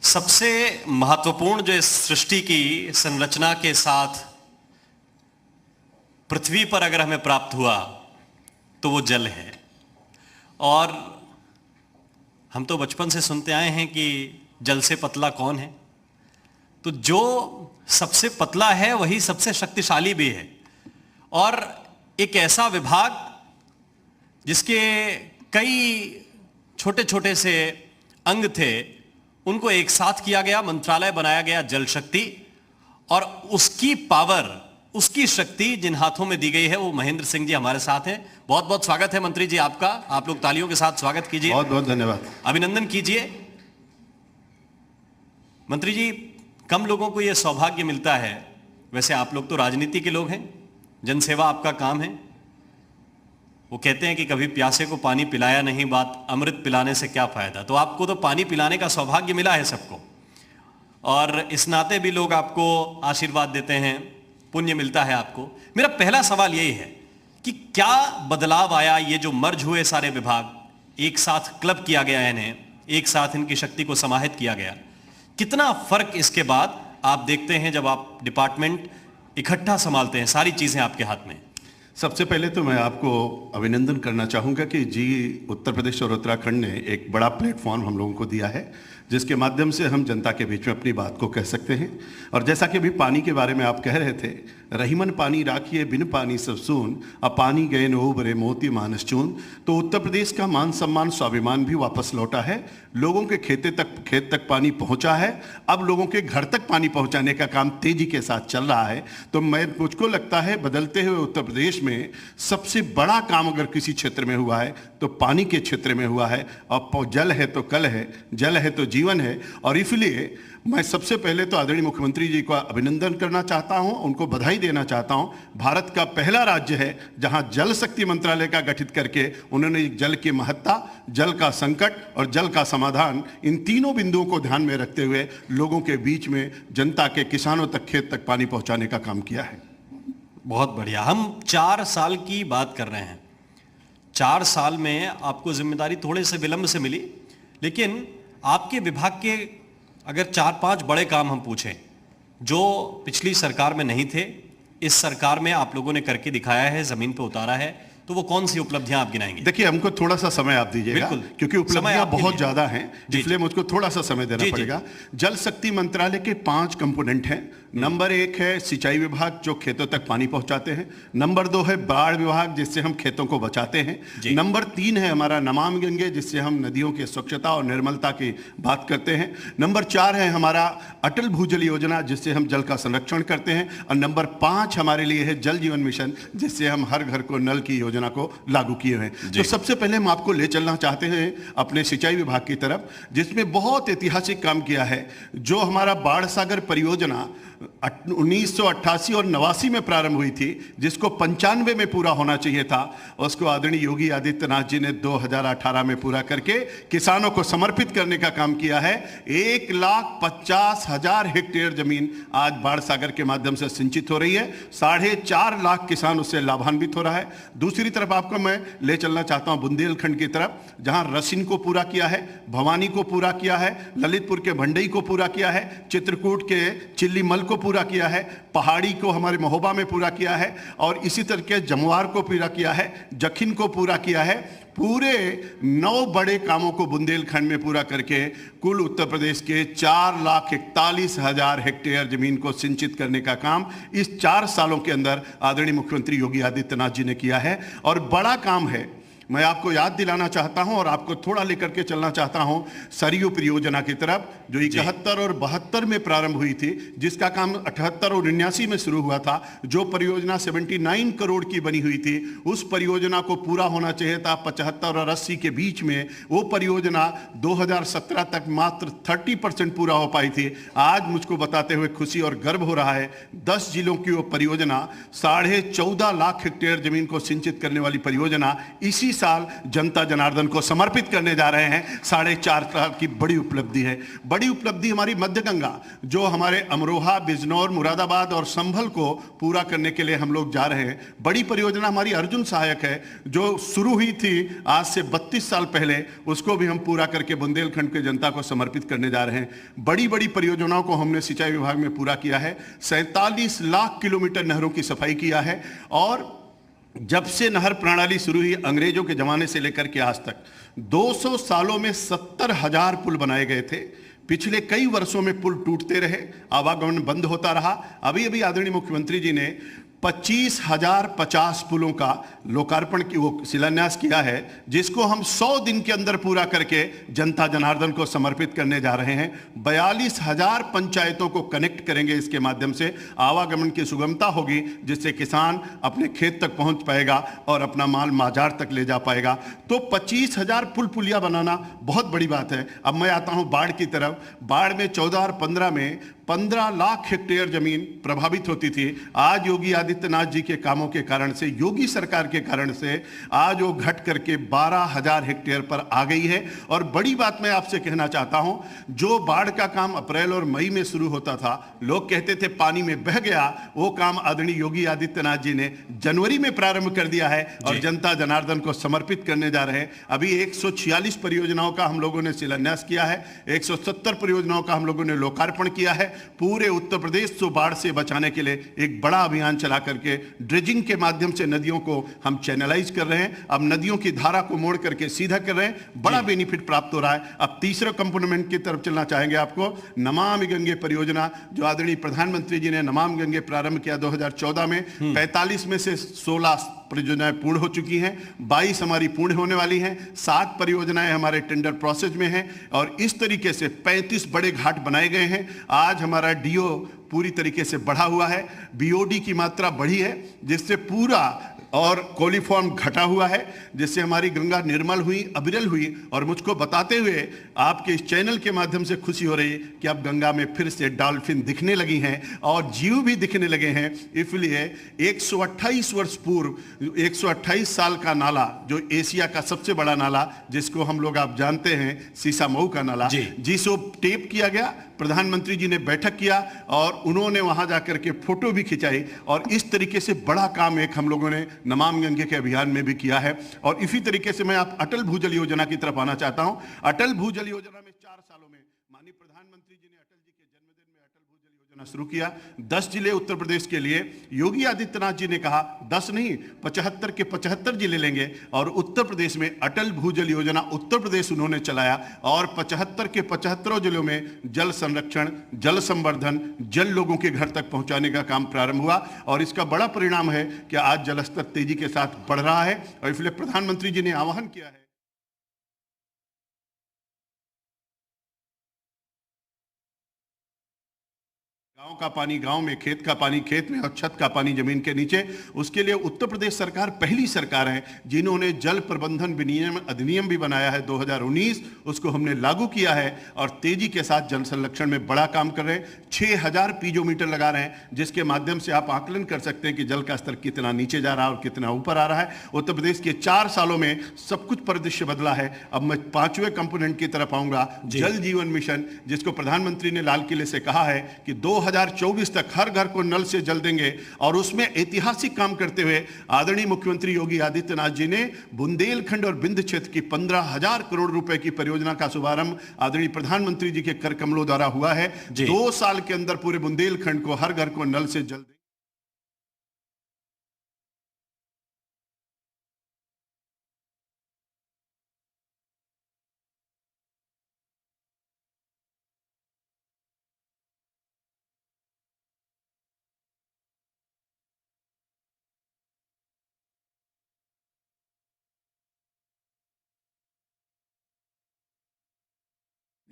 सबसे महत्वपूर्ण जो इस सृष्टि की संरचना के साथ पृथ्वी पर अगर हमें प्राप्त हुआ तो वो जल है। और हम तो बचपन से सुनते आए हैं कि जल से पतला कौन है, तो जो सबसे पतला है वही सबसे शक्तिशाली भी है। और एक ऐसा विभाग जिसके कई छोटे छोटे से अंग थे, उनको एक साथ किया गया, मंत्रालय बनाया गया जल शक्ति, और उसकी पावर, उसकी शक्ति जिन हाथों में दी गई है वो महेंद्र सिंह जी हमारे साथ हैं। बहुत बहुत स्वागत है मंत्री जी आपका। आप लोग तालियों के साथ स्वागत कीजिए। बहुत बहुत धन्यवाद, अभिनंदन कीजिए। मंत्री जी, कम लोगों को यह सौभाग्य मिलता है, वैसे आप लोग तो राजनीति के लोग हैं, जनसेवा आपका काम है। वो कहते हैं कि कभी प्यासे को पानी पिलाया नहीं, बात अमृत पिलाने से क्या फायदा। तो आपको तो पानी पिलाने का सौभाग्य मिला है सबको, और इस नाते भी लोग आपको आशीर्वाद देते हैं, पुण्य मिलता है आपको। मेरा पहला सवाल यही है कि क्या बदलाव आया, ये जो मर्ज हुए सारे विभाग एक साथ क्लब किया गया, इन्हें एक साथ इनकी शक्ति को समाहित किया गया, कितना फर्क इसके बाद आप देखते हैं जब आप डिपार्टमेंट इकट्ठा संभालते हैं, सारी चीजें आपके हाथ में? सबसे पहले तो मैं आपको अभिनंदन करना चाहूँगा कि जी उत्तर प्रदेश और उत्तराखंड ने एक बड़ा प्लेटफॉर्म हम लोगों को दिया है, जिसके माध्यम से हम जनता के बीच में अपनी बात को कह सकते हैं। और जैसा कि अभी पानी के बारे में आप कह रहे थे, रहीमन पानी राखिए बिन पानी सब सून, अब पानी गए न उबरे मोती मानस चून। तो उत्तर प्रदेश का मान सम्मान, स्वाभिमान भी वापस लौटा है। लोगों के खेत तक पानी पहुंचा है। अब लोगों के घर तक पानी पहुंचाने का काम तेजी के साथ चल रहा है। तो मुझको लगता है बदलते हुए उत्तर प्रदेश में सबसे बड़ा काम अगर किसी क्षेत्र में हुआ है तो पानी के क्षेत्र में हुआ है। और जल है तो कल है, जल है तो जीवन है। और इसलिए मैं सबसे पहले तो आदरणीय मुख्यमंत्री जी का अभिनंदन करना चाहता हूं, उनको बधाई देना चाहता हूं। भारत का पहला राज्य है जहां जल शक्ति मंत्रालय का गठित करके उन्होंने जल की महत्ता, जल का संकट और जल का समाधान, इन तीनों बिंदुओं को ध्यान में रखते हुए लोगों के बीच में, जनता के, किसानों तक, खेत तक पानी पहुंचाने का काम किया है। बहुत बढ़िया। हम 4 साल की बात कर रहे हैं। 4 साल में आपको जिम्मेदारी थोड़े से विलंब से मिली, लेकिन आपके विभाग के अगर 4-5 बड़े काम हम पूछें जो पिछली सरकार में नहीं थे, इस सरकार में आप लोगों ने करके दिखाया है, जमीन पे उतारा है, तो वो कौन सी उपलब्धियां आप गिनाएंगे? देखिए, हमको थोड़ा सा समय आप दीजिएगा, क्योंकि उपलब्धियां बहुत ज्यादा हैं, इसलिए मुझको थोड़ा सा समय देना पड़ेगा। जल शक्ति मंत्रालय के 5 कंपोनेंट हैं। नंबर 1 है सिंचाई विभाग, जो खेतों तक पानी पहुंचाते हैं। नंबर 2 है बाढ़ विभाग, जिससे हम खेतों को बचाते हैं। नंबर 3 है हमारा नमामि गंगे, जिससे हम नदियों की स्वच्छता और निर्मलता की बात करते हैं। नंबर 4 है हमारा अटल भूजल योजना, जिससे हम जल का संरक्षण करते हैं। और नंबर 5 हमारे लिए है जल जीवन मिशन, जिससे हम हर घर को नल की योजना को लागू किए हैं। तो सबसे पहले हम आपको ले चलना चाहते हैं अपने सिंचाई विभाग की तरफ, जिसमें बहुत ऐतिहासिक काम किया है। जो हमारा बाढ़ सागर परियोजना 1988 और 89 में प्रारंभ हुई थी, जिसको 95 में पूरा होना चाहिए था, उसको आदरणीय योगी आदित्यनाथ जी ने 2018 में पूरा करके किसानों को समर्पित करने का काम किया है। 1,50,000 हेक्टेयर जमीन आज बाढ़ सागर के माध्यम से सिंचित हो रही है। 4.5 लाख किसान उससे लाभान्वित हो रहा है। दूसरी तरफ आपको मैं ले चलना चाहता हूं बुंदेलखंड की तरफ, जहां रसिन को पूरा किया है, भवानी को पूरा किया है, ललितपुर के भंडई को पूरा किया है, चित्रकूट के चिल्लीमल को पूरा किया है, पहाड़ी को हमारे महोबा में पूरा किया है, और इसी तरह के जमुआर को पूरा किया है, जखिन को पूरा किया है। पूरे 9 बड़े कामों को बुंदेलखंड में पूरा करके कुल उत्तर प्रदेश के 4,41,000 हेक्टेयर जमीन को सिंचित करने का काम इस 4 सालों के अंदर आदरणीय मुख्यमंत्री योगी आदित्यनाथ जी ने किया है। और बड़ा काम है, मैं आपको याद दिलाना चाहता हूं और आपको थोड़ा लेकर के चलना चाहता हूं सरयू परियोजना की तरफ, जो 71 और 72 में प्रारंभ हुई थी, जिसका काम 78 और 79 में शुरू हुआ था। जो परियोजना 79 करोड़ की बनी हुई थी, उस परियोजना को पूरा होना चाहिए था 75 और 80 के बीच में। वो परियोजना 2017 तक मात्र 30% पूरा हो पाई थी। आज मुझको बताते हुए खुशी और गर्व हो रहा है, 10 जिलों की वो परियोजना 14.5 लाख हेक्टेयर जमीन को सिंचित करने वाली परियोजना इसी साल जनता जनार्दन को समर्पित करने जा रहे हैं। 4.5 साल की बड़ी उपलब्धि है। बड़ी उपलब्धि हमारी मध्य गंगा, जो हमारे अमरोहा, बिजनौर, मुरादाबाद और संभल को पूरा करने के लिए हम लोग जा रहे हैं। बड़ी परियोजना हमारी अर्जुन सहायक है, जो शुरू हुई थी आज से 32 साल पहले, उसको भी हम पूरा करके बुंदेलखंड के जनता को समर्पित करने जा रहे हैं। बड़ी बड़ी परियोजनाओं को हमने सिंचाई विभाग में पूरा किया है। 47 लाख किलोमीटर नहरों की सफाई किया है। और जब से नहर प्रणाली शुरू हुई अंग्रेजों के जमाने से लेकर के आज तक 200 सालों में 70,000 पुल बनाए गए थे। पिछले कई वर्षों में पुल टूटते रहे, आवागमन बंद होता रहा। अभी अभी आदरणीय मुख्यमंत्री जी ने 25,050 पुलों का लोकार्पण की वो शिलान्यास किया है, जिसको हम 100 दिन के अंदर पूरा करके जनता जनार्दन को समर्पित करने जा रहे हैं। 42,000 पंचायतों को कनेक्ट करेंगे। इसके माध्यम से आवागमन की सुगमता होगी, जिससे किसान अपने खेत तक पहुंच पाएगा और अपना माल बाजार तक ले जा पाएगा। तो 25,000 पुल पुलिया बनाना बहुत बड़ी बात है। अब मैं आता हूं बाढ़ की तरफ। बाढ़ में 14 और 15 में 15 लाख हेक्टेयर जमीन प्रभावित होती थी। आज योगी आदित्यनाथ जी के कामों के कारण से, योगी सरकार के कारण से आज वो घट करके 12,000 हेक्टेयर पर आ गई है। और बड़ी बात मैं आपसे कहना चाहता हूं, जो बाढ़ का काम अप्रैल और मई में शुरू होता था, लोग कहते थे पानी में बह गया, वो काम आदरणीय योगी आदित्यनाथ जी ने जनवरी में प्रारंभ कर दिया है और जनता जनार्दन को समर्पित करने जा रहे हैं। अभी 146 परियोजनाओं का हम लोगों ने शिलान्यास किया है, 170 परियोजनाओं का हम लोगों ने लोकार्पण किया है। पूरे उत्तर प्रदेश को बाढ़ से बचाने के लिए एक बड़ा अभियान चला करके ड्रेजिंग के माध्यम से नदियों को हम चैनलाइज कर रहे हैं। अब नदियों की धारा को मोड़ करके सीधा कर रहे हैं। बड़ा बेनिफिट प्राप्त हो रहा है। अब तीसरा कंपोनेंट की तरफ चलना चाहेंगे आपको, नमामि गंगे परियोजना, जो आदरणीय प्रधानमंत्री जी ने नमामि गंगे प्रारंभ किया 2014 में। 45 में से 16 परियोजनाएं पूर्ण हो चुकी हैं, 22 हमारी पूर्ण होने वाली हैं, 7 परियोजनाएं हमारे टेंडर प्रोसेस में हैं। और इस तरीके से 35 बड़े घाट बनाए गए हैं। आज हमारा डीओ पूरी तरीके से बढ़ा हुआ है, बीओडी की मात्रा बढ़ी है, जिससे पूरा और कोलीफॉर्म घटा हुआ है, जिससे हमारी गंगा निर्मल हुई, अविरल हुई। और मुझको बताते हुए आपके इस चैनल के माध्यम से खुशी हो रही है कि अब गंगा में फिर से डॉल्फिन दिखने लगी हैं और जीव भी दिखने लगे हैं। इसलिए 128 वर्ष पूर्व 128 साल का नाला, जो एशिया का सबसे बड़ा नाला, जिसको हम लोग आप जानते हैं सीसामऊ का नाला, जिसको टेप किया गया, प्रधानमंत्री जी ने बैठक किया और उन्होंने वहां जाकर के फोटो भी खिंचाई। और इस तरीके से बड़ा काम एक हम लोगों ने नमामि गंगे के अभियान में भी किया है। और इसी तरीके से मैं आप अटल भूजल योजना की तरफ आना चाहता हूं। अटल भूजल योजना में 4 सालों में माननीय प्रधानमंत्री जी ने अटल जी के जन्मदिन में अटल भूजल योजना शुरू किया। 10 जिले उत्तर प्रदेश के लिए योगी आदित्यनाथ जी ने कहा 10 नहीं 75 के 75 जिले लेंगे और उत्तर प्रदेश में अटल भूजल योजना उत्तर प्रदेश उन्होंने चलाया। और 75 के 75 जिलों में जल संरक्षण, जल संवर्धन, जल लोगों के घर तक पहुंचाने का काम प्रारंभ हुआ। और इसका बड़ा परिणाम है कि आज जल स्तर तेजी के साथ बढ़ रहा है। और इसलिए प्रधानमंत्री जी ने आह्वान किया है, गांव का पानी गांव में, खेत का पानी खेत में और छत का पानी जमीन के नीचे। उसके लिए उत्तर प्रदेश सरकार पहली सरकार है जिन्होंने जल प्रबंधन विनियम अधिनियम भी बनाया है 2019, उसको हमने लागू किया है और तेजी के साथ जल संरक्षण में बड़ा काम कर रहे हैं। 6,000 पीजोमीटर लगा रहे हैं, जिसके माध्यम से आप आकलन कर सकते हैं कि जल का स्तर कितना नीचे जा रहा है और कितना ऊपर आ रहा है। उत्तर प्रदेश के 4 सालों में सब कुछ परिदृश्य बदला है। अब मैं 5वें कंपोनेंट की तरफ आऊंगा, जल जीवन मिशन, जिसको प्रधानमंत्री ने लाल किले से कहा है कि 2024 तक हर घर को नल से जल देंगे। और उसमें ऐतिहासिक काम करते हुए आदरणीय मुख्यमंत्री योगी आदित्यनाथ जी ने बुंदेलखंड और विंध्य क्षेत्र की 15,000 करोड़ रुपए की परियोजना का शुभारंभ आदरणीय प्रधानमंत्री जी के कर कमलों द्वारा हुआ है। 2 साल के अंदर पूरे बुंदेलखंड को हर घर को नल से जल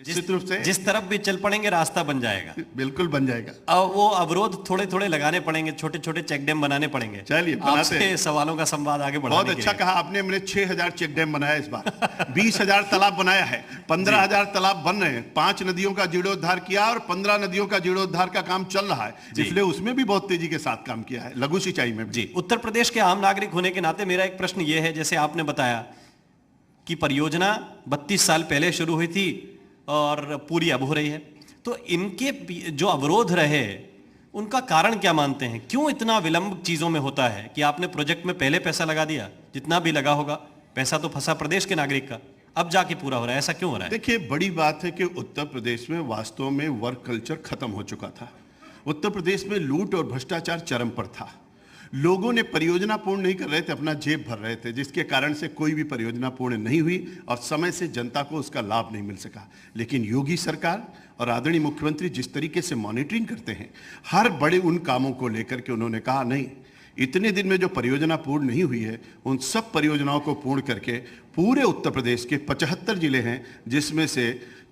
निश्चित रूप से जिस तरफ भी चल पड़ेंगे रास्ता बन जाएगा, बिल्कुल बन जाएगा। अब वो अवरोध थोड़े थोड़े लगाने पड़ेंगे, छोटे छोटे चेक डैम बनाने पड़ेंगे। चलिए बनाते हैं। सवालों का संवाद आगे बढ़ाने बहुत अच्छा कहा आपने। हमने 6,000 चेक डैम बनाया इस बार 20,000 तालाब बनाया है, 15,000 तालाब बन रहे हैं, 5 नदियों का जीर्णोद्धार किया और 15 नदियों का जीर्णोद्धार का काम चल रहा है। इसलिए उसमें भी बहुत तेजी के साथ काम किया है, लघु सिंचाई में भी। उत्तर प्रदेश के आम नागरिक होने के नाते मेरा एक प्रश्न ये है, जैसे आपने बताया कि परियोजना 32 साल पहले शुरू हुई थी और पूरी अब हो रही है। तो इनके जो अवरोध रहे उनका कारण क्या मानते हैं? क्यों इतना विलंब चीजों में होता है कि आपने प्रोजेक्ट में पहले पैसा लगा दिया, जितना भी लगा होगा पैसा तो फंसा प्रदेश के नागरिक का, अब जाके पूरा हो रहा है, ऐसा क्यों हो रहा है? देखिए, बड़ी बात है कि उत्तर प्रदेश में वास्तव में वर्क कल्चर खत्म हो चुका था। उत्तर प्रदेश में लूट और भ्रष्टाचार चरम पर था। लोगों ने परियोजना पूर्ण नहीं कर रहे थे, अपना जेब भर रहे थे, जिसके कारण से कोई भी परियोजना पूर्ण नहीं हुई और समय से जनता को उसका लाभ नहीं मिल सका। लेकिन योगी सरकार और आदरणीय मुख्यमंत्री जिस तरीके से मॉनिटरिंग करते हैं हर बड़े उन कामों को लेकर के, उन्होंने कहा नहीं, इतने दिन में जो परियोजना पूर्ण नहीं हुई है उन सब परियोजनाओं को पूर्ण करके पूरे उत्तर प्रदेश के 75 जिले हैं, जिसमें से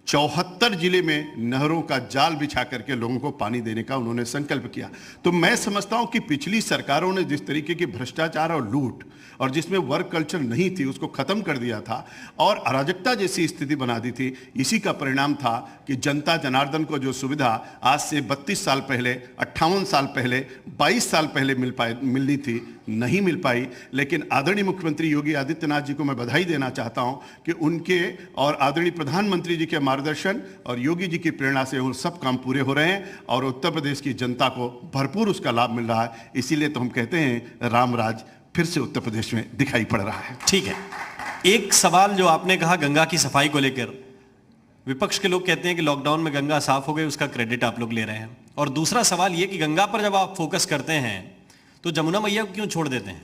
74 जिले में नहरों का जाल बिछा करके लोगों को पानी देने का उन्होंने संकल्प किया। तो मैं समझता हूं कि पिछली सरकारों ने जिस तरीके की भ्रष्टाचार और लूट और जिसमें वर्क कल्चर नहीं थी उसको खत्म कर दिया था और अराजकता जैसी स्थिति बना दी थी, इसी का परिणाम था कि जनता जनार्दन को जो सुविधा आज से 32 साल पहले, 58 साल पहले, 22 साल पहले मिलनी थी, नहीं मिल पाई। लेकिन आदरणीय मुख्यमंत्री योगी आदित्यनाथ जी को मैं बधाई देना चाहता हूं कि उनके और आदरणीय प्रधानमंत्री जी के मार्गदर्शन और योगी जी की प्रेरणा से वो सब काम पूरे हो रहे हैं और उत्तर प्रदेश की जनता को भरपूर उसका लाभ मिल रहा है। इसीलिए तो हम कहते हैं राम राज फिर से उत्तर प्रदेश में दिखाई पड़ रहा है। ठीक है, एक सवाल जो आपने कहा गंगा की सफाई को लेकर, विपक्ष के लोग कहते हैं कि लॉकडाउन में गंगा साफ हो गई, उसका क्रेडिट आप लोग ले रहे हैं। और दूसरा सवाल ये कि गंगा पर जब आप फोकस करते हैं तो जमुना मैया को क्यों छोड़ देते हैं?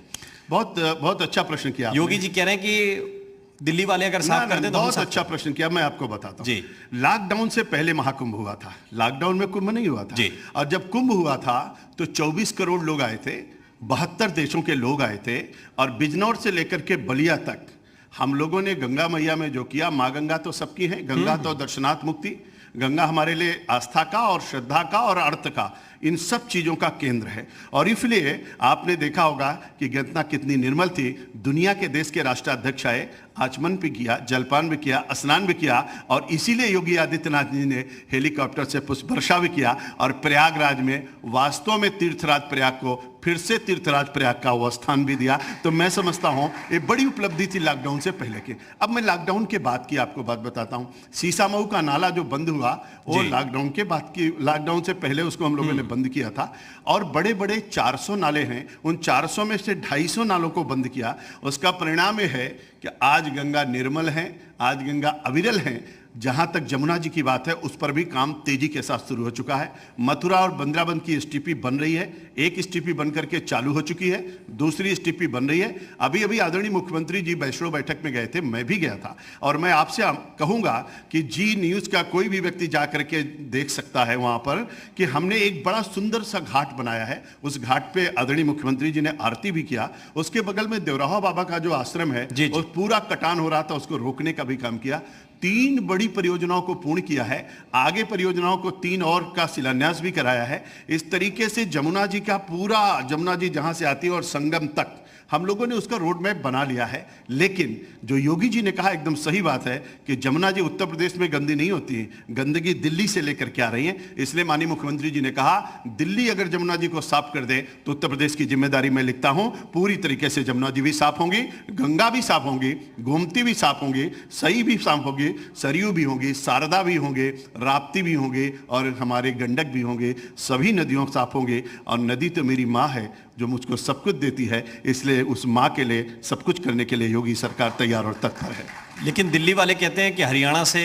बहुत अच्छा प्रश्न किया आपने। योगी जी कह रहे हैं कि दिल्ली वाले अगर साफ कर दें तो बहुत अच्छा प्रश्न किया। मैं आपको बताता हूं जी। लॉकडाउन से पहले महाकुंभ हुआ था, लॉकडाउन में कुंभ नहीं हुआ था जी। और जब कुंभ हुआ था तो 24 करोड़ लोग आए थे, 72 देशों के लोग आए थे और बिजनौर से लेकर के बलिया तक हम लोगों ने गंगा मैया में जो किया, माँ गंगा तो सबकी है, गंगा तो दर्शनार्थ मुक्ति, गंगा हमारे लिए आस्था का और श्रद्धा का और अर्थ का, इन सब चीजों का केंद्र है। और इसलिए आपने देखा होगा कि गंगा कितनी निर्मल थी। दुनिया के देश के राष्ट्राध्यक्ष आए, आचमन भी किया, जलपान भी किया, स्नान भी किया और इसीलिए योगी आदित्यनाथ जी ने हेलीकॉप्टर से पुष्प वर्षा भी किया और प्रयागराज में वास्तव में तीर्थराज प्रयाग को फिर से तीर्थराज प्रयाग का वो स्थान भी दिया। तो मैं समझता हूं ये बड़ी उपलब्धि थी लॉकडाउन से पहले की। अब मैं लॉकडाउन के बाद की आपको बात बताता हूं। सीसामऊ का नाला जो बंद हुआ वो लॉकडाउन के बाद की, लॉकडाउन से पहले उसको हम लोगों ने बंद किया था और बड़े बड़े 400 नाले हैं, उन 400 में से 250 नालों को बंद किया। उसका परिणाम यह है कि आज गंगा निर्मल है, आज गंगा अविरल है। जहां तक जमुना जी की बात है उस पर भी काम तेजी के साथ शुरू हो चुका है। मथुरा और बंद्राबंद की एसटीपी बन रही है, एक एसटीपी बन करके चालू हो चुकी है, दूसरी एसटीपी बन रही है। अभी अभी आदरणीय मुख्यमंत्री जी वैष्णो बैठक में गए थे, मैं भी गया था और मैं आपसे कहूंगा कि जी न्यूज का कोई भी व्यक्ति जा करके देख सकता है वहां पर कि हमने एक बड़ा सुंदर सा घाट बनाया है। उस घाट पे आदरणीय मुख्यमंत्री जी ने आरती भी किया। उसके बगल में देवराहा बाबा का जो आश्रम है वो पूरा कटान हो रहा था, उसको रोकने का भी काम किया। 3 बड़ी परियोजनाओं को पूर्ण किया है, आगे परियोजनाओं को 3 और का शिलान्यास भी कराया है। इस तरीके से जमुना जी का पूरा, जमुना जी जहां से आती है और संगम तक हम लोगों ने उसका रोड मैप बना लिया है। लेकिन जो योगी जी ने कहा एकदम सही बात है कि जमुना जी उत्तर प्रदेश में गंदी नहीं होती है, गंदगी दिल्ली से लेकर के आ रही है। इसलिए माननीय मुख्यमंत्री जी ने कहा दिल्ली अगर जमुना जी को साफ कर दे तो उत्तर प्रदेश की जिम्मेदारी मैं लिखता हूं, पूरी तरीके से जमुना जी भी साफ होंगी, गंगा भी साफ होंगी, गोमती भी साफ होंगी, सई भी साफ होगी, सरयू भी होंगी, शारदा भी होंगे, राप्ती भी होंगे और हमारे गंडक भी होंगे। सभी नदियों साफ होंगे और नदी तो मेरी माँ है जो मुझको सब कुछ देती है, इसलिए उस माँ के लिए सब कुछ करने के लिए योगी सरकार तैयार और तत्पर है। लेकिन दिल्ली वाले कहते हैं कि हरियाणा से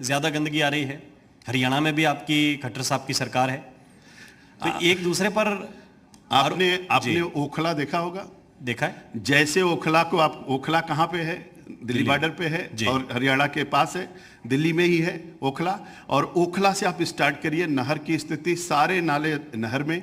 ज्यादा गंदगी आ रही है, हरियाणा में भी आपकी खट्टर साहब की सरकार है, तो एक दूसरे पर आपने ओखला देखा होगा? देखा है। जैसे ओखला को आप, ओखला कहाँ पे है? दिल्ली बॉर्डर पे है और हरियाणा के पास है, दिल्ली में ही है ओखला। और ओखला से आप स्टार्ट करिए, नहर की स्थिति, सारे नाले नहर में,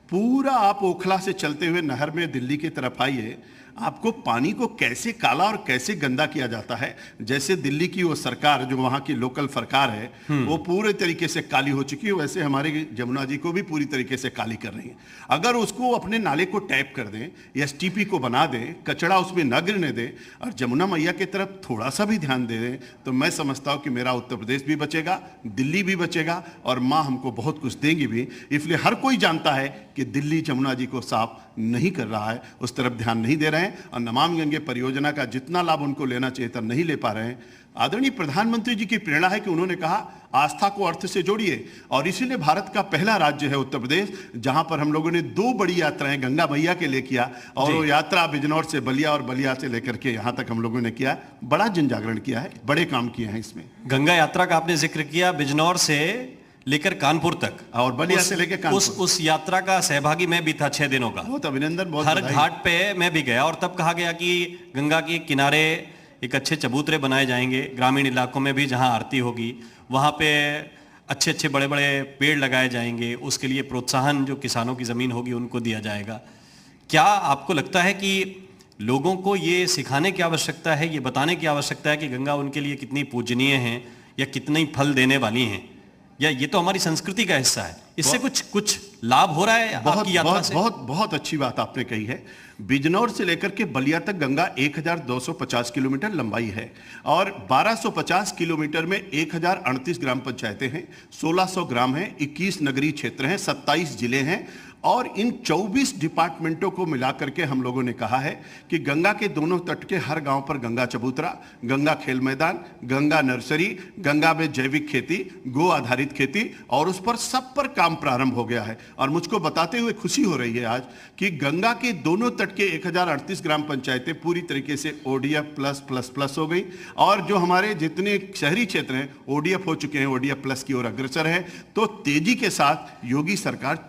पूरा आप ओखला से चलते हुए नहर में दिल्ली की तरफ आइए, आपको पानी को कैसे काला और कैसे गंदा किया जाता है। जैसे दिल्ली की वो सरकार, जो वहाँ की लोकल सरकार है, वो पूरे तरीके से काली हो चुकी है, वैसे हमारी जमुना जी को भी पूरी तरीके से काली कर रही है। अगर उसको अपने नाले को टैप कर दें, एसटीपी को बना दें, कचरा उसमें न गिरने दें और जमुना मैया की तरफ थोड़ा सा भी ध्यान दे दें, तो मैं समझता हूँ कि मेरा उत्तर प्रदेश भी बचेगा, दिल्ली भी बचेगा और माँ हमको बहुत कुछ देंगी भी। इसलिए हर कोई जानता है कि दिल्ली जमुना जी को साफ नहीं कर रहा है, उस तरफ ध्यान नहीं दे रहे हैं और नमामि गंगे परियोजना का जितना लाभ उनको लेना चाहिए था नहीं ले पा रहे हैं। आदरणीय प्रधानमंत्री जी की प्रेरणा है कि उन्होंने कहा आस्था को अर्थ से जोड़िए, और इसीलिए भारत का पहला राज्य है उत्तर प्रदेश जहां पर हम लोगों ने 2 बड़ी यात्राएं गंगा मैया के लिए किया, और वो यात्रा बिजनौर से बलिया और बलिया से लेकर के यहां तक हम लोगों ने किया। बड़ा जन जागरण किया है, बड़े काम किए हैं इसमें। गंगा यात्रा का आपने जिक्र किया, बिजनौर से लेकर कानपुर तक और बलिया से लेकर कानपुर। उस यात्रा का सहभागी मैं भी था 6 दिनों का। बहुत अभिनंदन, बहुत हर बधाई। घाट पे मैं भी गया, और तब कहा गया कि गंगा के किनारे एक अच्छे चबूतरे बनाए जाएंगे, ग्रामीण इलाकों में भी जहां आरती होगी वहां पे अच्छे अच्छे बड़े बड़े पेड़ लगाए जाएंगे, उसके लिए प्रोत्साहन जो किसानों की ज़मीन होगी उनको दिया जाएगा। क्या आपको लगता है कि लोगों को ये सिखाने की आवश्यकता है, ये बताने की आवश्यकता है कि गंगा उनके लिए कितनी पूजनीय है या कितनी फल देने वाली हैं, या ये तो हमारी संस्कृति का हिस्सा है? इससे कुछ लाभ हो रहा है आपकी यात्रा से? बहुत अच्छी बात आपने कही है। बिजनौर से लेकर के बलिया तक गंगा 1250 किलोमीटर लंबाई है और 1250 किलोमीटर में 1038 ग्राम पंचायतें हैं, 1600 ग्राम हैं, 21 नगरीय क्षेत्र हैं, 27 जिले हैं, और इन 24 डिपार्टमेंटों को मिलाकर के हम लोगों ने कहा है कि गंगा के दोनों तट के हर गांव पर गंगा चबूतरा, गंगा खेल मैदान, गंगा नर्सरी, गंगा में जैविक खेती, गो आधारित खेती, और उस पर सब पर काम प्रारंभ हो गया है। और मुझको बताते हुए खुशी हो रही है आज कि गंगा के दोनों तट के 1038 ग्राम पंचायतें पूरी तरीके से ODF प्लस हो गई, और जो हमारे जितने शहरी क्षेत्र हैं ODF हो चुके हैं, ODF प्लस की ओर अग्रसर है। तो तेजी के साथ योगी सरकार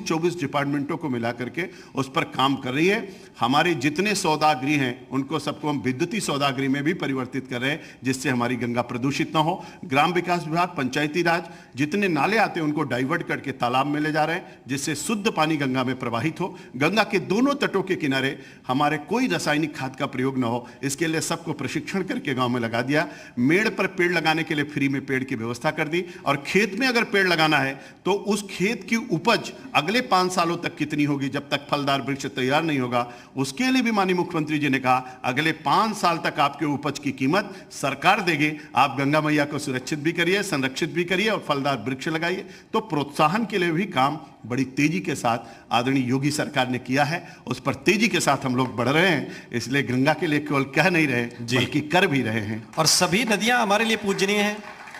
24 डिपार्टमेंटों को मिलाकर के उस पर काम कर रही है। हमारे जितने सौदागृह हैं उनको सबको हम विद्युतीय सौदागृह में भी परिवर्तित कर रहे हैं, जिससे हमारी गंगा प्रदूषित ना हो। ग्राम विकास विभाग, पंचायती राज, जितने नाले आते हैं उनको डाइवर्ट करके तालाब में ले जा रहे हैं, जिससे शुद्ध पानी गंगा में प्रवाहित हो। गंगा के दोनों तटों के किनारे हमारे कोई रासायनिक खाद का प्रयोग ना हो, इसके लिए सबको प्रशिक्षण करके गांव में लगा दिया। मेड़ पर पेड़ लगाने के लिए फ्री में पेड़ की व्यवस्था कर दी, और खेत में अगर पेड़ लगाना है तो उस खेत की उपज अगले 5 सालों तक कितनी होगी, जब तक फलदार वृक्ष तैयार नहीं होगा, उसके लिए भी माननीय मुख्यमंत्री जी ने कहा अगले 5 साल तक आपके उपज की कीमत सरकार देगी। आप गंगा मैया को सुरक्षित भी करिए, संरक्षित भी करिए और फलदार वृक्ष लगाइए। तो प्रोत्साहन के लिए भी काम बड़ी तेजी के साथ आदरणीय योगी सरकार ने किया है, उस पर तेजी के साथ हम लोग बढ़ रहे हैं। इसलिए गंगा के लिए केवल कह नहीं रहे बल्कि कर भी रहे हैं। और सभी नदियां हमारे लिए पूजनीय हैं,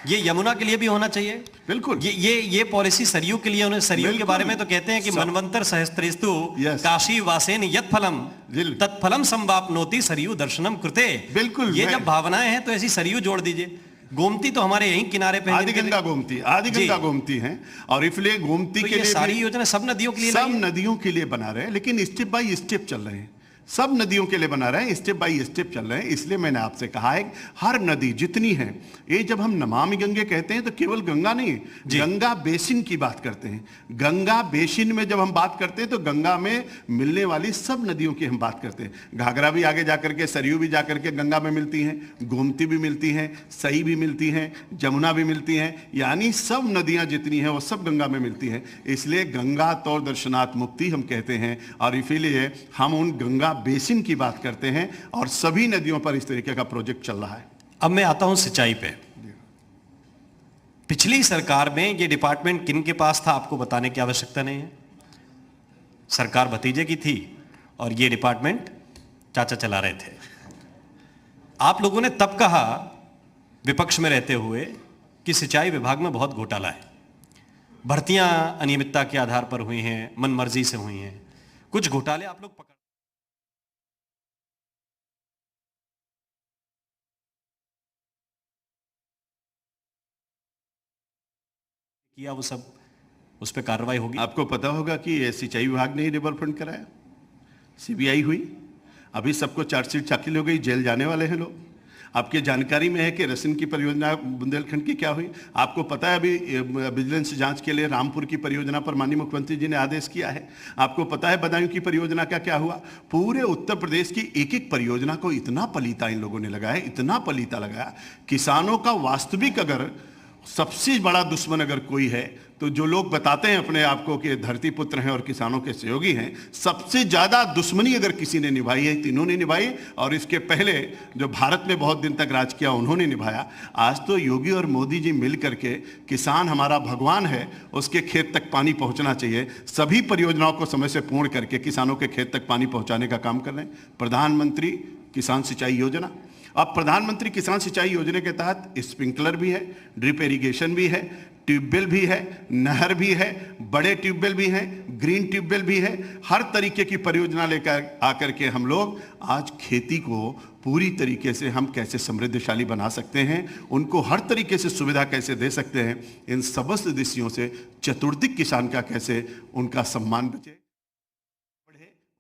ये यमुना के लिए भी होना चाहिए। बिल्कुल, ये पॉलिसी सरयू के लिए होने। सरयू के बारे में तो कहते हैं कि मनवंतर सहस्त्रेस्तु काशी वासेन यत् फलम तत्फलम संवाप्नोति सरयू दर्शनम कृते। बिल्कुल, ये जब भावनाएं हैं तो ऐसी सरयू जोड़ दीजिए। गोमती तो हमारे यहीं किनारे पे आदि गंगा गोमती है, और इसलिए गोमती तो के लिए सारी योजना सब नदियों के लिए, सब नदियों के लिए बना रहे हैं, लेकिन स्टेप बाय स्टेप चल रहे हैं। सब नदियों के लिए बना रहे हैं, स्टेप बाय स्टेप चल रहे हैं। इसलिए मैंने आपसे कहा है हर नदी जितनी है, ये जब हम नमामि गंगे कहते हैं तो केवल गंगा नहीं, गंगा बेसिन की बात करते हैं। गंगा बेसिन में जब हम बात करते हैं तो गंगा में मिलने वाली सब नदियों की हम बात करते हैं। घाघरा भी आगे जाकर के, सरयू भी जाकर के गंगा में मिलती हैं, गोमती भी मिलती हैं, सई भी मिलती हैं, जमुना भी मिलती हैं, यानी सब नदियां जितनी हैं वो सब गंगा में मिलती हैं। इसलिए गंगा तौर दर्शनात् मुक्ति हम कहते हैं, और इसीलिए हम उन गंगा बेसिन की बात करते हैं, और सभी नदियों पर इस तरीके का प्रोजेक्ट चल रहा है। अब मैं आता हूं सिंचाई पे। पिछली सरकार में ये डिपार्टमेंट किन के पास था आपको बताने की आवश्यकता नहीं है। सरकार भतीजे की थी और ये डिपार्टमेंट चाचा चला रहे थे। आप लोगों ने तब कहा विपक्ष में रहते हुए कि सिंचाई विभाग में बहुत घोटाला है, भर्तियां अनियमितता के आधार पर हुई हैं, मनमर्जी से हुई हैं, कुछ घोटाले आप लोग पकड़ किया, वो सब उस पर कार्रवाई होगी। आपको पता होगा कि सिंचाई विभाग ने ही डेवलपमेंट कराया, CBI हुई, अभी सबको चार्जशीट दाखिल हो गई, जेल जाने वाले हैं लोग। आपके जानकारी में है कि रसिन की परियोजना बुंदेलखंड की क्या हुई। आपको पता है अभी विजिलेंस जांच के लिए रामपुर की परियोजना पर माननीय मुख्यमंत्री जी ने आदेश किया है। आपको पता है बदायूं की परियोजना का क्या हुआ। पूरे उत्तर प्रदेश की एक एक परियोजना को इतना पलीता इन लोगों ने लगाया, इतना पलीता लगाया। किसानों का वास्तविक अगर सबसे बड़ा दुश्मन अगर कोई है तो जो लोग बताते हैं अपने आप को कि धरती पुत्र हैं और किसानों के सहयोगी हैं, सबसे ज्यादा दुश्मनी अगर किसी ने निभाई है, तीनों ने निभाई। और इसके पहले जो भारत में बहुत दिन तक राज किया उन्होंने निभाया। आज तो योगी और मोदी जी मिल करके, किसान हमारा भगवान है, उसके खेत तक पानी पहुंचना चाहिए, सभी परियोजनाओं को समय से पूर्ण करके किसानों के खेत तक पानी पहुंचाने का काम कर रहे हैं। प्रधानमंत्री किसान सिंचाई योजना, अब प्रधानमंत्री किसान सिंचाई योजना के तहत स्प्रिंकलर भी है, ड्रिप इरिगेशन भी है, ट्यूबवेल भी है, नहर भी है, बड़े ट्यूबवेल भी हैं, ग्रीन ट्यूबवेल भी है। हर तरीके की परियोजना लेकर आकर के हम लोग आज खेती को पूरी तरीके से हम कैसे समृद्धशाली बना सकते हैं, उनको हर तरीके से सुविधा कैसे दे सकते हैं, इन समस्त दृष्टियों से चतुर्दिक किसान का कैसे उनका सम्मान बचे,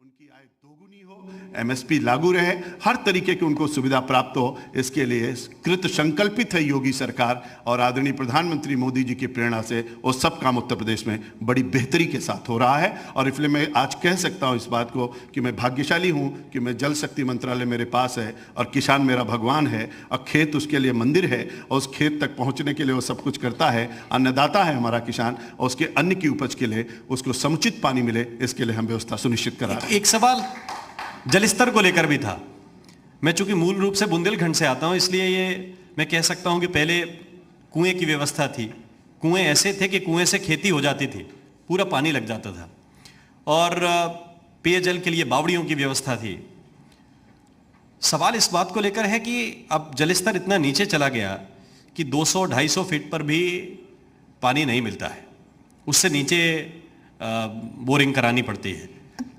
उनकी आय दोगुनी हो, एमएसपी लागू रहे, हर तरीके की उनको सुविधा प्राप्त हो, इसके लिए कृत संकल्पित है योगी सरकार। और आदरणीय प्रधानमंत्री मोदी जी की प्रेरणा से वो सब काम उत्तर प्रदेश में बड़ी बेहतरी के साथ हो रहा है। और इसलिए मैं आज कह सकता हूं इस बात को कि मैं भाग्यशाली हूं कि मैं जल शक्ति मंत्रालय मेरे पास है और किसान मेरा भगवान है और खेत उसके लिए मंदिर है और उस खेत तक पहुंचने के लिए वो सब कुछ करता है। अन्नदाता है हमारा किसान और उसके अन्न की उपज के लिए उसको समुचित पानी मिले, इसके लिए हम व्यवस्था सुनिश्चित करा रहे हैं। एक सवाल जलस्तर को लेकर भी था। मैं चूंकि मूल रूप से बुंदेलखंड से आता हूं, इसलिए ये मैं कह सकता हूं कि पहले कुएं की व्यवस्था थी। कुएं ऐसे थे कि कुएं से खेती हो जाती थी, पूरा पानी लग जाता था, और पेयजल के लिए बावड़ियों की व्यवस्था थी। सवाल इस बात को लेकर है कि अब जलस्तर इतना नीचे चला गया कि 200-250 फीट पर भी पानी नहीं मिलता है, उससे नीचे बोरिंग करानी पड़ती है।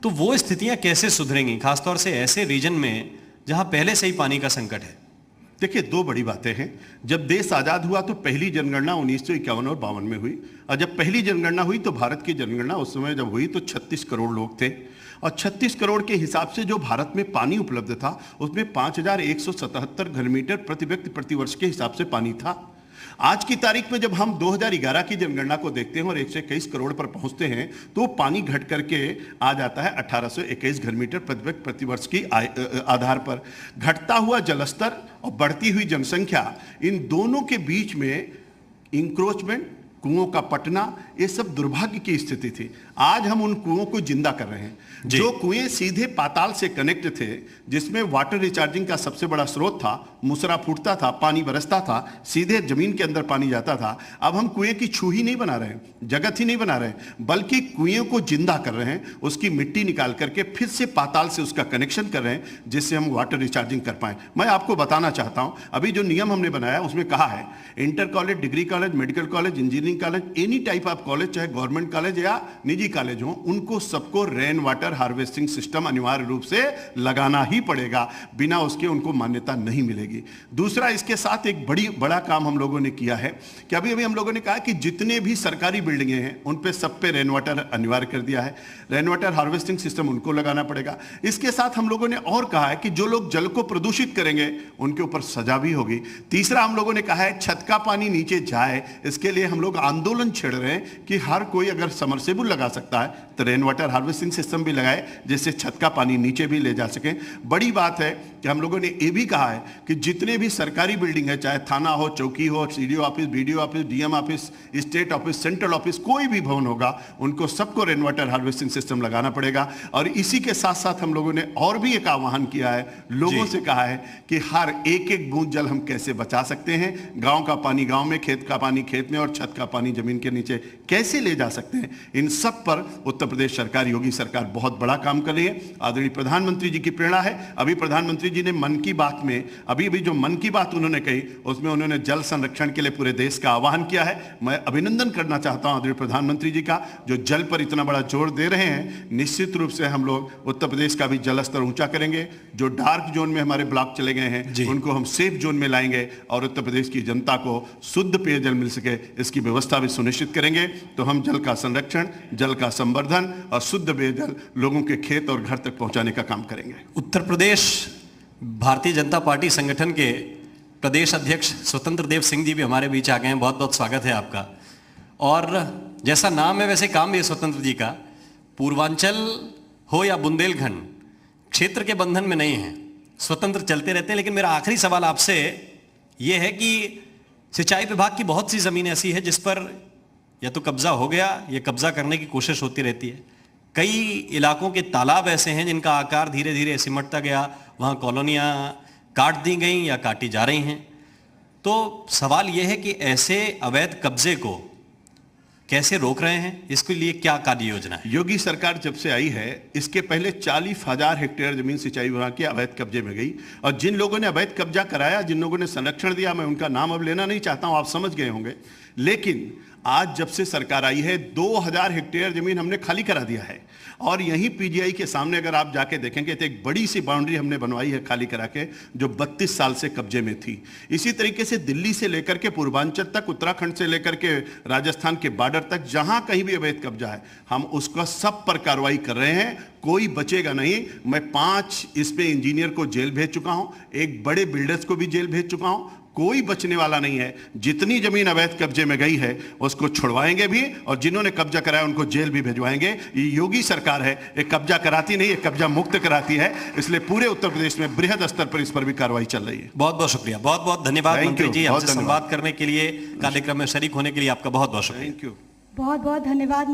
तो वो स्थितियां कैसे सुधरेंगी, खासतौर से ऐसे रीजन में जहां पहले से ही पानी का संकट है? देखिए, दो बड़ी बातें हैं। जब देश आज़ाद हुआ तो पहली जनगणना 1951 और 52 में हुई, और जब पहली जनगणना हुई तो भारत की जनगणना उस समय जब हुई तो 36 करोड़ लोग थे, और 36 करोड़ के हिसाब से जो भारत में पानी उपलब्ध था उसमें 5177 घनमीटर प्रति व्यक्ति प्रति वर्ष के हिसाब से पानी था। आज की तारीख में जब हम 2011 की जनगणना को देखते हैं और 121 करोड़ पर पहुंचते हैं तो पानी घट करके आ जाता है 1821 घनमीटर प्रति व्यक्ति प्रति वर्ष की आधार पर। घटता हुआ जलस्तर और बढ़ती हुई जनसंख्या, इन दोनों के बीच में इंक्रोचमेंट, कुओं का पटना, ये सब दुर्भाग्य की स्थिति थी। आज हम उन कुओं को जिंदा कर रहे हैं। जो कुएं सीधे पाताल से कनेक्ट थे, जिसमें वाटर रिचार्जिंग का सबसे बड़ा स्रोत था, मुसरा फूटता था, पानी बरसता था, सीधे जमीन के अंदर पानी जाता था, अब हम कुएं की छू ही नहीं बना रहे हैं, जगत ही नहीं बना रहे हैं, बल्कि कुएं को जिंदा कर रहे हैं, उसकी मिट्टी निकाल करके फिर से पाताल से उसका कनेक्शन कर रहे हैं, जिससे हम वाटर रिचार्जिंग कर पाए। मैं आपको बताना चाहता हूं, अभी जो नियम हमने बनाया उसमें कहा है inter college, degree college, medical college, engineering college, any type of college, चाहे गवर्नमेंट कॉलेज या निजी कॉलेज हो, उनको सबको रेन वाटर हार्वेस्टिंग सिस्टम अनिवार्य रूप से लगाना ही पड़ेगा, बिना उसके उनको मान्यता नहीं मिलेगी। दूसरा, इसके साथ एक बड़ा काम हम लोगों ने किया है कि अभी हम लोगों ने कहा कि जितने भी सरकारी बिल्डिंगें हैं उन पे सब पे रेन वाटर अनिवार्य कर दिया है, रेन वाटर हार्वेस्टिंग सिस्टम उनको लगाना पड़ेगा। इसके साथ हम लोगों ने और कहा है कि जो लोग जल को प्रदूषित करेंगे उनके ऊपर सजा भी होगी। तीसरा, हम लोगों ने कहा है छत का पानी नीचे जाए, इसके लिए हम लोग आंदोलन छेड़ रहे हैं कि हर कोई अगर समरसेबल लगा सकता है तो रेन वाटर हार्वेस्टिंग सिस्टम भी लगाए, जिससे छत का पानी नीचे भी ले जा सके। बड़ी बात है कि हम लोगों ने ये भी कहा है कि जितने भी सरकारी बिल्डिंग है, चाहे थाना हो, चौकी हो, CDO office, BDO office, DM office, state office, central office, कोई भी भवन होगा, उनको सबको रेन वाटर हार्वेस्टिंग सिस्टम लगाना पड़ेगा। और इसी के साथ साथ हम लोगों ने और भी एक आह्वान किया है, लोगों से कहा है कि हर एक एक बूंद जल हम कैसे बचा सकते हैं, गांव का पानी गांव में, खेत का पानी खेत में और छत का पानी जमीन के नीचे कैसे ले जा सकते हैं। इन सब पर उत्तर प्रदेश सरकार, योगी सरकार बहुत बड़ा काम कर रही है। आदरणीय प्रधानमंत्री जी की प्रेरणा है। अभी प्रधानमंत्री जी ने मन की बात में, अभी जो मन की बात उन्होंने कही उसमें उन्होंने जल संरक्षण के लिए पूरे देश का आह्वान किया है। मैं अभिनंदन करना चाहता हूं आदरणीय प्रधानमंत्री जी का, जो जल पर इतना बड़ा जोर दे रहे हैं। निश्चित रूप से हम लोग उत्तर प्रदेश का भी जल स्तर ऊंचा करेंगे। जो डार्क जोन में हमारे ब्लॉक चले गए हैं उनको हम सेफ जोन में लाएंगे और उत्तर प्रदेश की जनता को शुद्ध पेयजल मिल सके, इसकी व्यवस्था भी सुनिश्चित करेंगे। तो हम जल का संरक्षण, जल का संवर्धन और शुद्ध पेयजल लोगों के खेत और घर तक पहुंचाने का काम करेंगे। उत्तर प्रदेश भारतीय जनता पार्टी संगठन के प्रदेश अध्यक्ष स्वतंत्र देव सिंह जी भी हमारे बीच आ गए हैं। बहुत बहुत स्वागत है आपका। और जैसा नाम है वैसे काम भी है स्वतंत्र जी का। पूर्वांचल हो या बुंदेलखंड, क्षेत्र के बंधन में नहीं है, स्वतंत्र चलते रहते हैं। लेकिन मेरा आखिरी सवाल आपसे यह है कि सिंचाई विभाग की बहुत सी जमीन ऐसी है जिस पर या तो कब्जा हो गया या कब्जा करने की कोशिश होती रहती है। कई इलाकों के तालाब ऐसे हैं जिनका आकार धीरे धीरे सिमटता गया, वहां कॉलोनियां काट दी गई या काटी जा रही हैं। तो सवाल यह है कि ऐसे अवैध कब्जे को कैसे रोक रहे हैं, इसके लिए क्या कार्य योजना है? योगी सरकार जब से आई है, इसके पहले 40,000 हेक्टेयर जमीन सिंचाई विभाग की अवैध कब्जे में गई। और जिन लोगों ने अवैध कब्जा कराया, जिन लोगों ने संरक्षण दिया, मैं उनका नाम अब लेना नहीं चाहता हूं, आप समझ गए होंगे। लेकिन आज जब से सरकार आई है, 2,000 हेक्टेयर जमीन हमने खाली करा दिया है। और यहीं पीजीआई के सामने अगर आप जाके देखेंगे तो एक बड़ी सी बाउंड्री हमने बनवाई है खाली करा के, जो 32 साल से कब्जे में थी। इसी तरीके से दिल्ली से लेकर के पूर्वांचल तक, उत्तराखंड से लेकर के राजस्थान के बॉर्डर तक, जहां कहीं भी अवैध कब्जा है, हम उसका सब पर कार्रवाई कर रहे हैं। कोई बचेगा नहीं। मैं 5 इस पे इंजीनियर को जेल भेज चुका हूं, एक बड़े बिल्डर्स को भी जेल भेज चुका हूं। कोई बचने वाला नहीं है। जितनी जमीन अवैध कब्जे में गई है उसको छुड़वाएंगे भी, और जिन्होंने कब्जा कराया उनको जेल भी भिजवाएंगे। ये योगी सरकार है, एक कब्जा कराती नहीं, एक कब्जा मुक्त कराती है। इसलिए पूरे उत्तर प्रदेश में बृहद स्तर पर इस पर भी कार्रवाई चल रही है। बहुत बहुत शुक्रिया, बहुत बहुत धन्यवाद मंत्री जी, हमसे संवाद करने के लिए, कार्यक्रम में शरीक होने के लिए आपका बहुत बहुत शुक्रिया। Thank you. बहुत बहुत धन्यवाद।